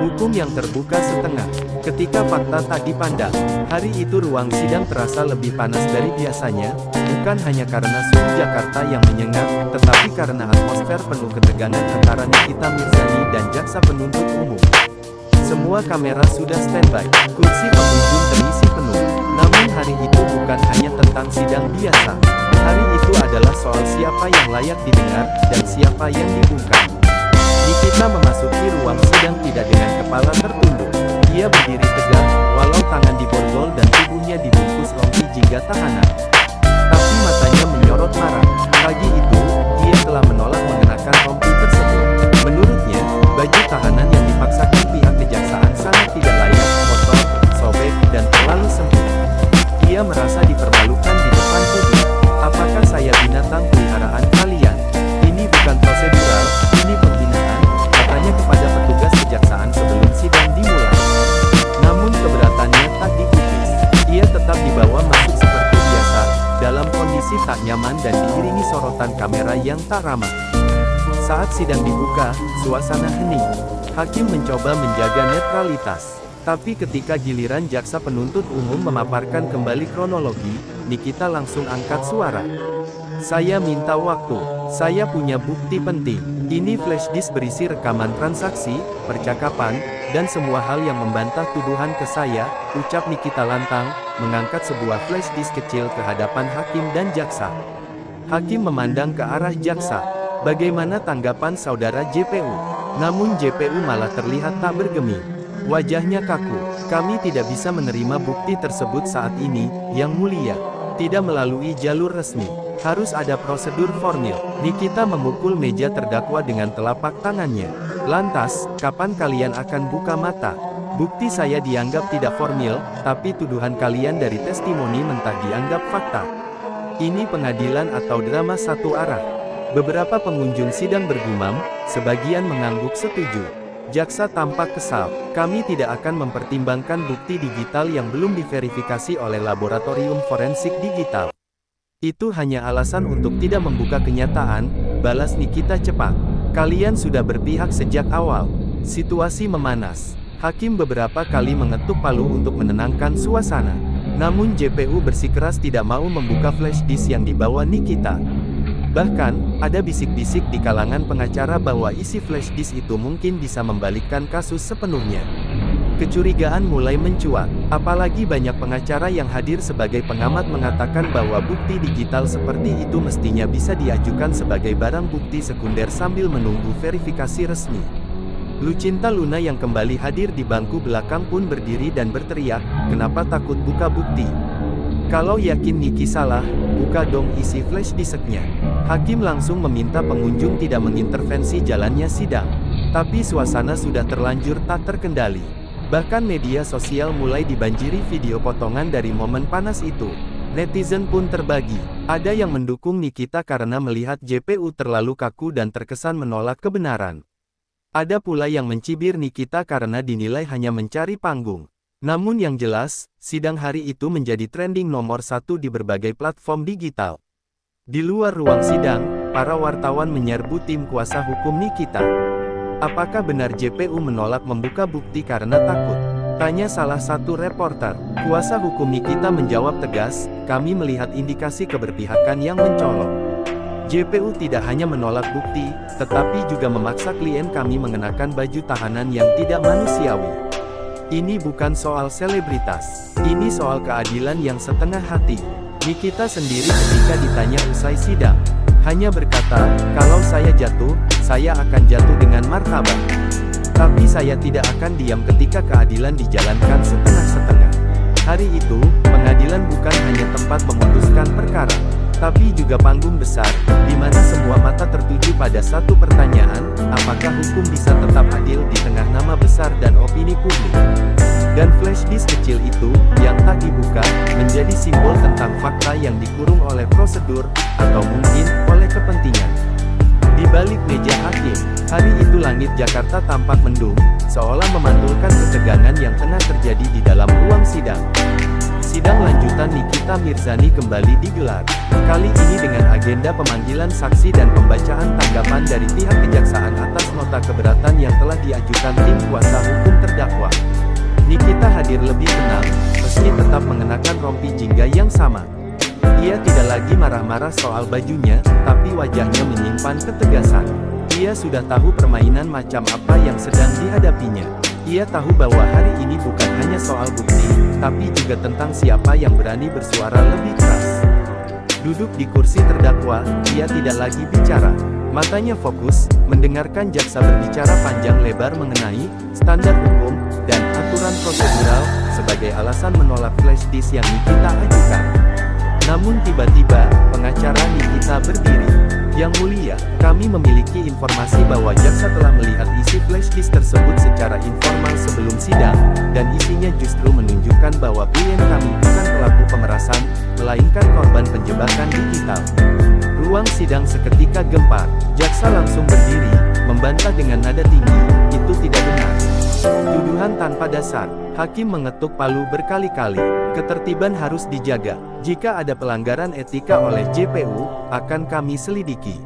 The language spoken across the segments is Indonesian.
Hukum yang terbuka setengah. Ketika fakta tak dipandang, hari itu ruang sidang terasa lebih panas dari biasanya, bukan hanya karena suhu Jakarta yang menyengat, tetapi karena atmosfer penuh ketegangan antara Nikita Mirzani dan jaksa penuntut umum. Semua kamera sudah standby, kursi pengunjung terisi penuh. Namun hari itu bukan hanya tentang sidang biasa. Hari itu adalah soal siapa yang layak didengar, dan siapa yang dibungkam. Nikita memasuki ruang sidang tidak dengan kepala tertunduk. Dia berdiri tegak, walau tangan diborgol dan tubuhnya dibungkus rompi jingga tahanan. Tapi matanya menyorot marah. Pagi itu, dia telah menolak mengenakan rompi tersebut. Menurutnya, baju tahanan yang dipaksakan pihak kejaksaan sangat tidak layak, kotor, sobek, dan terlalu sempit. Dia merasa dipermalukan di depan publik. Apakah saya binatang peliharaan kalian? Ini bukan prosedural, ini penghinaan, katanya kepada petugas kejaksaan sebelum sidang dimulai. Namun keberatannya tak dikukis. Ia tetap dibawa masuk seperti biasa, dalam kondisi tak nyaman dan diiringi sorotan kamera yang tak ramah. Saat sidang dibuka, suasana hening. Hakim mencoba menjaga netralitas. Tapi ketika giliran jaksa penuntut umum memaparkan kembali kronologi, Nikita langsung angkat suara. Saya minta waktu. Saya punya bukti penting. Ini flash disk berisi rekaman transaksi, percakapan, dan semua hal yang membantah tuduhan ke saya, ucap Nikita lantang, mengangkat sebuah flash disk kecil ke hadapan hakim dan jaksa. Hakim memandang ke arah jaksa. Bagaimana tanggapan saudara JPU? Namun JPU malah terlihat tak bergeming. Wajahnya kaku. Kami tidak bisa menerima bukti tersebut saat ini, Yang Mulia. Tidak melalui jalur resmi. Harus ada prosedur formil. Nikita memukul meja terdakwa dengan telapak tangannya. Lantas, kapan kalian akan buka mata? Bukti saya dianggap tidak formil, tapi tuduhan kalian dari testimoni mentah dianggap fakta. Ini pengadilan atau drama satu arah? Beberapa pengunjung sidang bergumam, sebagian mengangguk setuju. Jaksa tampak kesal. Kami tidak akan mempertimbangkan bukti digital yang belum diverifikasi oleh laboratorium forensik digital. Itu hanya alasan untuk tidak membuka kenyataan, balas Nikita cepat. Kalian sudah berpihak sejak awal. Situasi memanas. Hakim beberapa kali mengetuk palu untuk menenangkan suasana. Namun JPU bersikeras tidak mau membuka flash disk yang dibawa Nikita. Bahkan, ada bisik-bisik di kalangan pengacara bahwa isi flash disk itu mungkin bisa membalikkan kasus sepenuhnya. Kecurigaan mulai mencuat, apalagi banyak pengacara yang hadir sebagai pengamat mengatakan bahwa bukti digital seperti itu mestinya bisa diajukan sebagai barang bukti sekunder sambil menunggu verifikasi resmi. Lucinta Luna yang kembali hadir di bangku belakang pun berdiri dan berteriak, kenapa takut buka bukti? Kalau yakin Niki salah, buka dong isi flash disknya. Hakim langsung meminta pengunjung tidak mengintervensi jalannya sidang. Tapi suasana sudah terlanjur tak terkendali. Bahkan media sosial mulai dibanjiri video potongan dari momen panas itu. Netizen pun terbagi. Ada yang mendukung Nikita karena melihat JPU terlalu kaku dan terkesan menolak kebenaran. Ada pula yang mencibir Nikita karena dinilai hanya mencari panggung. Namun yang jelas, sidang hari itu menjadi trending nomor 1 di berbagai platform digital. Di luar ruang sidang, para wartawan menyerbu tim kuasa hukum Nikita. Apakah benar JPU menolak membuka bukti karena takut? Tanya salah satu reporter. Kuasa hukum Nikita menjawab tegas, kami melihat indikasi keberpihakan yang mencolok. JPU tidak hanya menolak bukti, tetapi juga memaksa klien kami mengenakan baju tahanan yang tidak manusiawi. Ini bukan soal selebritas, ini soal keadilan yang setengah hati. Nikita sendiri ketika ditanya usai sidang, hanya berkata, kalau saya jatuh, saya akan jatuh dengan martabat. Tapi saya tidak akan diam ketika keadilan dijalankan setengah-setengah. Hari itu, pengadilan bukan hanya tempat memutuskan perkara, tapi juga panggung besar, di mana semua mata tertuju pada satu pertanyaan, apakah hukum bisa tetap adil di tengah nama besar dan opini publik? Dan flash disk kecil itu, yang tak dibuka, menjadi simbol tentang fakta yang dikurung oleh prosedur, atau mungkin, oleh kepentingan. Di balik meja hakim, hari itu langit Jakarta tampak mendung, seolah memantulkan ketegangan yang tengah terjadi di dalam ruang sidang. Sidang lanjutan Nikita Mirzani kembali digelar. Kali ini dengan agenda pemanggilan saksi dan pembacaan tanggapan dari pihak kejaksaan atas nota keberatan yang telah diajukan tim kuasa hukum terdakwa. Nikita hadir lebih tenang, meski tetap mengenakan rompi jingga yang sama. Ia tidak lagi marah-marah soal bajunya, tapi wajahnya menyimpan ketegasan. Ia sudah tahu permainan macam apa yang sedang dihadapinya. Ia tahu bahwa hari ini bukan hanya soal bukti, tapi juga tentang siapa yang berani bersuara lebih keras. Duduk di kursi terdakwa, ia tidak lagi bicara. Matanya fokus, mendengarkan jaksa berbicara panjang lebar mengenai standar hukum dan aturan prosedural sebagai alasan menolak flash disk yang Nikita ajukan. Namun tiba-tiba, pengacara Nikita berdiri. Yang mulia, kami memiliki informasi bahwa jaksa telah melihat isi flash disk tersebut secara informal sebelum sidang, dan isinya justru menunjukkan bahwa klien kami bukan pelaku pemerasan, melainkan korban penjebakan digital. Ruang sidang seketika gempar. Jaksa langsung berdiri, membantah dengan nada tinggi, itu tidak benar. Tuduhan tanpa dasar. Hakim mengetuk palu berkali-kali. Ketertiban harus dijaga. Jika ada pelanggaran etika oleh JPU, akan kami selidiki.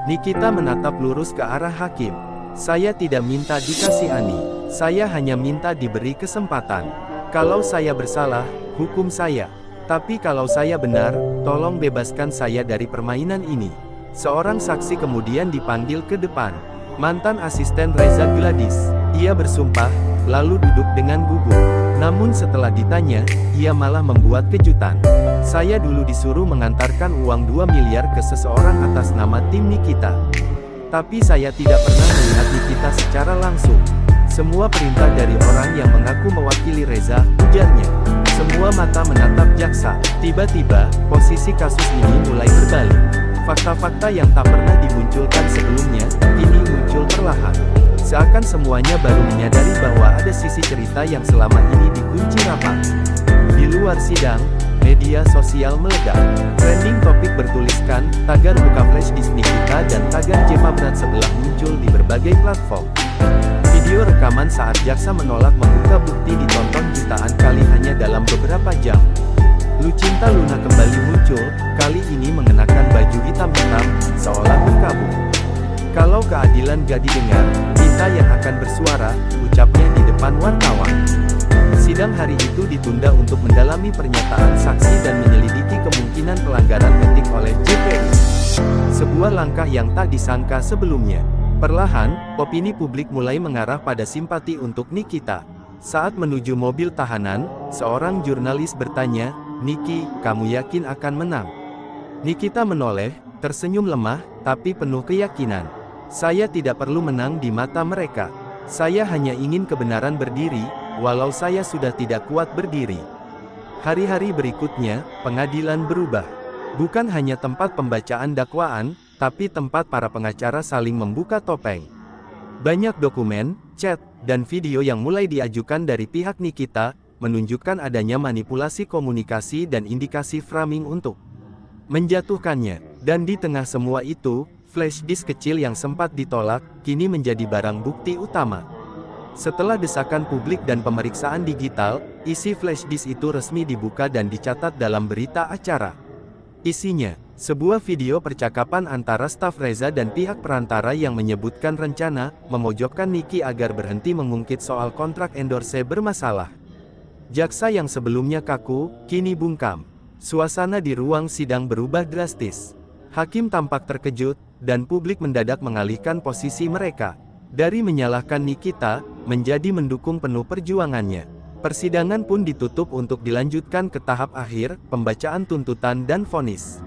Nikita menatap lurus ke arah hakim. Saya tidak minta dikasihani. Saya hanya minta diberi kesempatan. Kalau saya bersalah, hukum saya. Tapi kalau saya benar, tolong bebaskan saya dari permainan ini. Seorang saksi kemudian dipanggil ke depan. Mantan asisten Reza Gladys. Ia bersumpah, lalu duduk dengan gugup. Namun setelah ditanya, ia malah membuat kejutan. Saya dulu disuruh mengantarkan uang 2 miliar ke seseorang atas nama tim Nikita. Tapi saya tidak pernah melihat Nikita secara langsung. Semua perintah dari orang yang mengaku mewakili Reza, ujarnya. Semua mata menatap jaksa. Tiba-tiba, posisi kasus ini mulai berbalik. Fakta-fakta yang tak pernah dimunculkan sebelumnya, kini muncul perlahan. Seakan semuanya baru menyadari bahwa ada sisi cerita yang selama ini dikunci rapat. Di luar sidang, media sosial meledak. Trending topik bertuliskan, tagar buka flash disk Nikita dan tagar Jepa berat sebelah muncul di berbagai platform. Video rekaman saat jaksa menolak membuka bukti ditonton jutaan kali hanya dalam beberapa jam. Lucinta Luna kembali muncul, kali ini mengenakan baju hitam-hitam, seolah berkabung. Kalau keadilan gak didengar, kita yang akan bersuara, ucapnya di depan wartawan. Sidang hari itu ditunda untuk mendalami pernyataan saksi dan menyelidiki kemungkinan pelanggaran etik oleh JPU. Sebuah langkah yang tak disangka sebelumnya. Perlahan, opini publik mulai mengarah pada simpati untuk Nikita. Saat menuju mobil tahanan, seorang jurnalis bertanya, "Niki, kamu yakin akan menang?" Nikita menoleh, tersenyum lemah, tapi penuh keyakinan. Saya tidak perlu menang di mata mereka. Saya hanya ingin kebenaran berdiri, walau saya sudah tidak kuat berdiri. Hari-hari berikutnya, pengadilan berubah. Bukan hanya tempat pembacaan dakwaan, tapi tempat para pengacara saling membuka topeng. Banyak dokumen, chat, dan video yang mulai diajukan dari pihak Nikita, menunjukkan adanya manipulasi komunikasi dan indikasi framing untuk menjatuhkannya. Dan di tengah semua itu, flash disk kecil yang sempat ditolak, kini menjadi barang bukti utama. Setelah desakan publik dan pemeriksaan digital, isi flash disk itu resmi dibuka dan dicatat dalam berita acara. Isinya, sebuah video percakapan antara staf Reza dan pihak perantara yang menyebutkan rencana memojokkan Niki agar berhenti mengungkit soal kontrak endorse bermasalah. Jaksa yang sebelumnya kaku, kini bungkam. Suasana di ruang sidang berubah drastis. Hakim tampak terkejut, dan publik mendadak mengalihkan posisi mereka. Dari menyalahkan Nikita, menjadi mendukung penuh perjuangannya. Persidangan pun ditutup untuk dilanjutkan ke tahap akhir, pembacaan tuntutan dan vonis.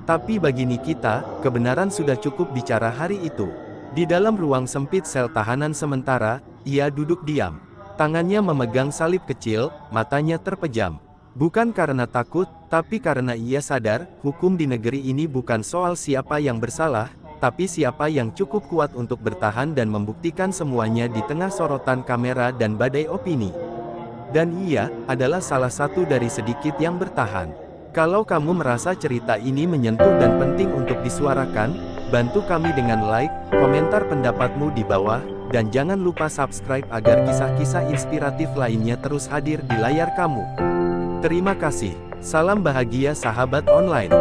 Tapi bagi Nikita, kebenaran sudah cukup bicara hari itu. Di dalam ruang sempit sel tahanan sementara, ia duduk diam. Tangannya memegang salib kecil, matanya terpejam. Bukan karena takut, tapi karena ia sadar, hukum di negeri ini bukan soal siapa yang bersalah, tapi siapa yang cukup kuat untuk bertahan dan membuktikan semuanya di tengah sorotan kamera dan badai opini. Dan ia adalah salah satu dari sedikit yang bertahan. Kalau kamu merasa cerita ini menyentuh dan penting untuk disuarakan, bantu kami dengan like, komentar pendapatmu di bawah, dan jangan lupa subscribe agar kisah-kisah inspiratif lainnya terus hadir di layar kamu. Terima kasih. Salam bahagia sahabat online.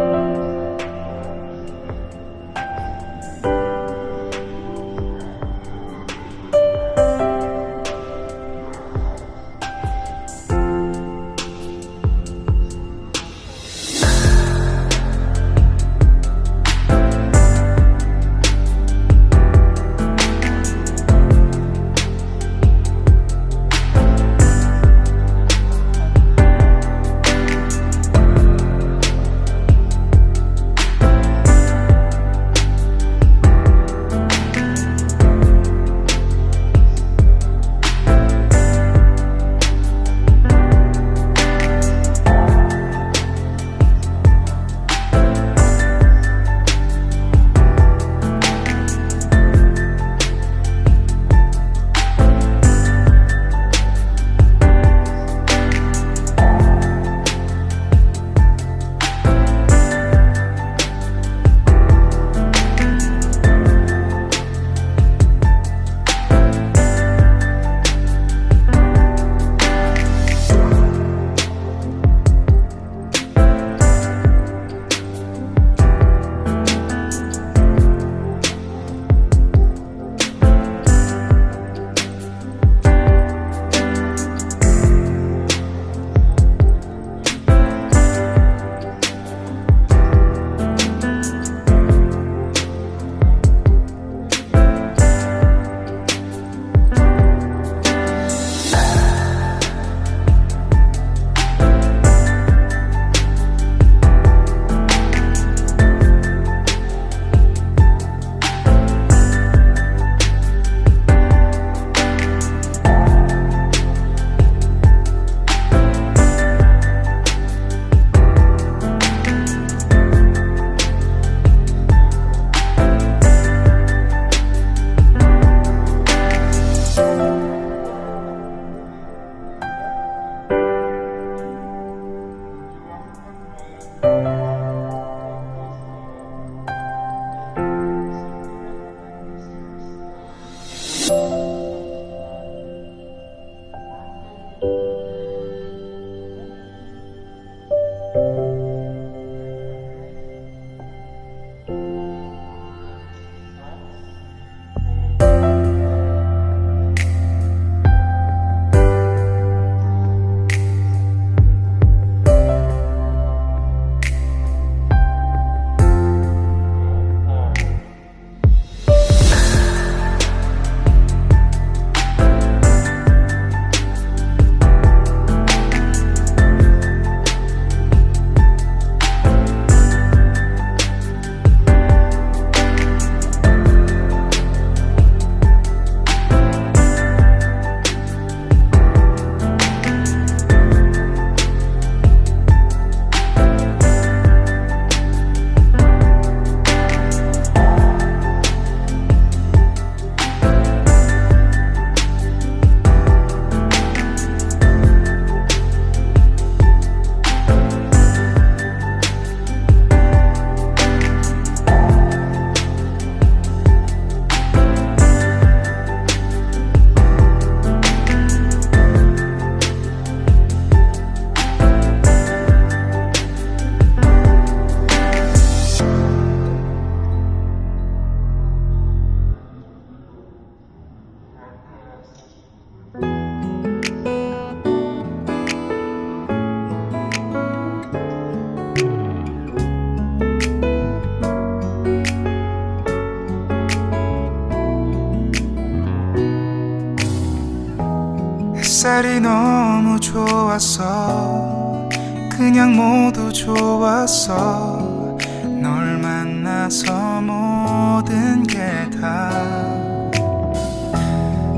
햇살이 너무 좋았어. 그냥 모두 좋았어. 널 만나서 모든 게 다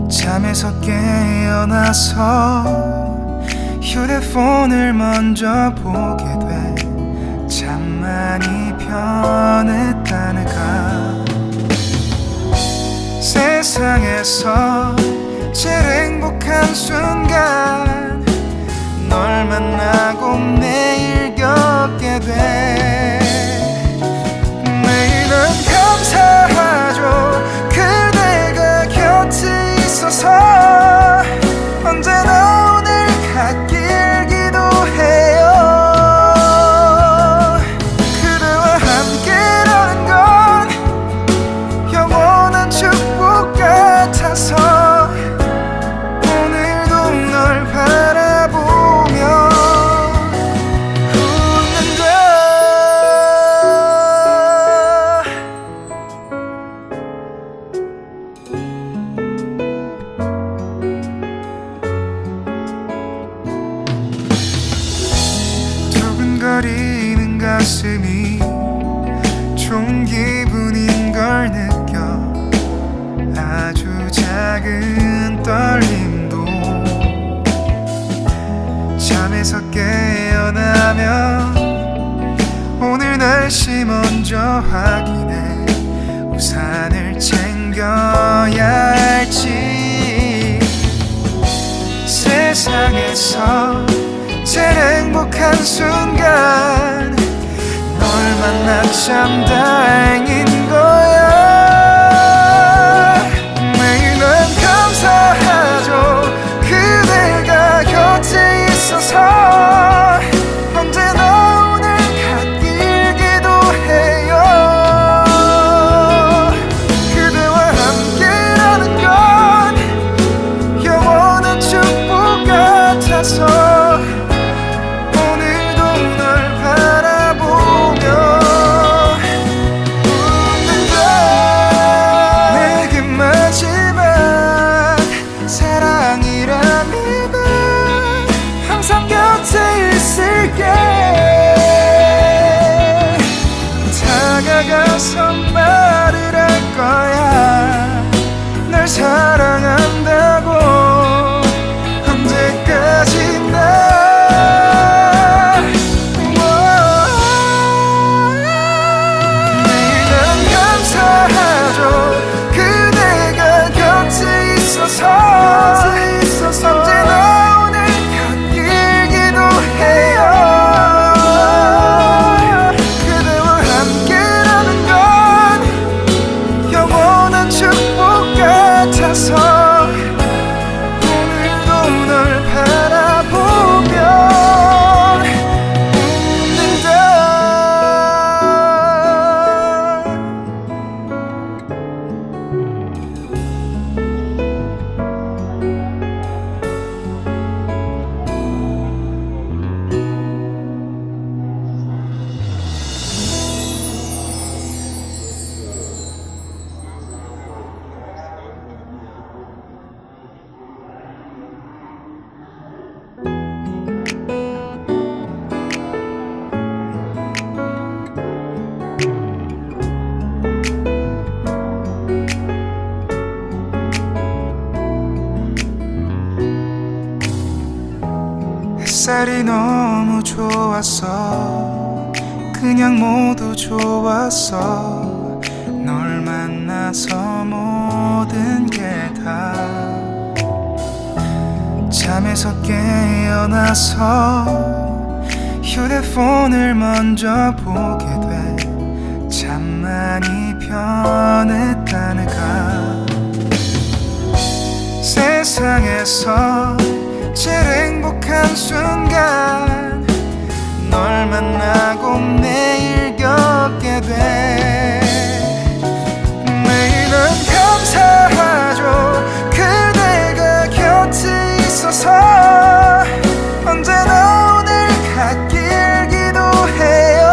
잠에서 깨어나서 휴대폰을 먼저 보게 돼. 참 많이 변했다네가. 세상에서 제일 행복한 순간 널 만나고 매일 겪게 돼. 매일은 감사하죠. 그대가 곁에 있어서 언제나 오늘 갓길 기도해요. 날씨 먼저 확인해 우산을 챙겨야 할지. 세상에서 제일 행복한 순간 널 만나 참 다행인 거야. 매일 난 감사하죠 그대가 곁에 있어서. 언제나 오늘 갓길기도 해요. 그대와 함께라는 건 영원한 축복 같아서 오늘도 널 바라보며 웃는다. 내게 마지막 사랑이라면 항상 곁에 있을게. 다가가서 말을 할 거야. 널 사랑한다고. 언제까지나 매일 난 감사하죠 그대가 곁에 있어서. 언제나 오늘 곁길기도 해요. 그대와 함께라는 건 영원한 축복 같아서 오늘도 널 바라보며 웃는다. 햇살이 너무 좋았어. 그냥 모두 좋았어. 널 만나서 모든 게 다. 잠에서 깨어나서 휴대폰을 먼저 보게 돼. 참 많이 변했다는가. 세상에서 제일 행복한 순간 널 만나고 매일 겪게 돼. 매일 난 감사하죠 그대가 곁에 있어서. 언제나 오늘 갓길기도 해요.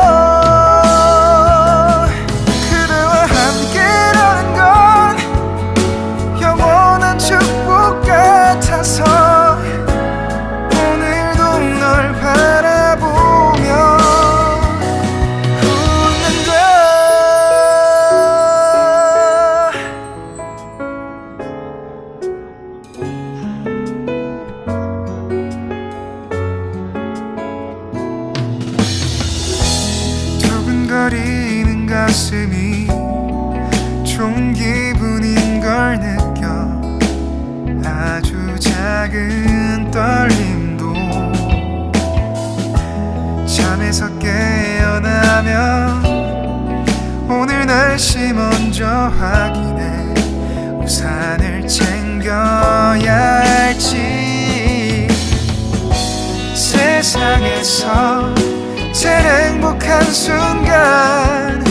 그대와 함께라는 건 영원한 축복 같아서 오늘도 널 바라보며 웃는다. 두근거리는 가슴이 좋은 기분인 걸 느껴. 아주 작은 떨림도 잠에서 깨어나면 오늘 날씨 먼저 확인해 우산을 챙겨야 할지. 세상에서 제일 행복한 순간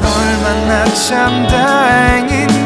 널 만나 참 다행인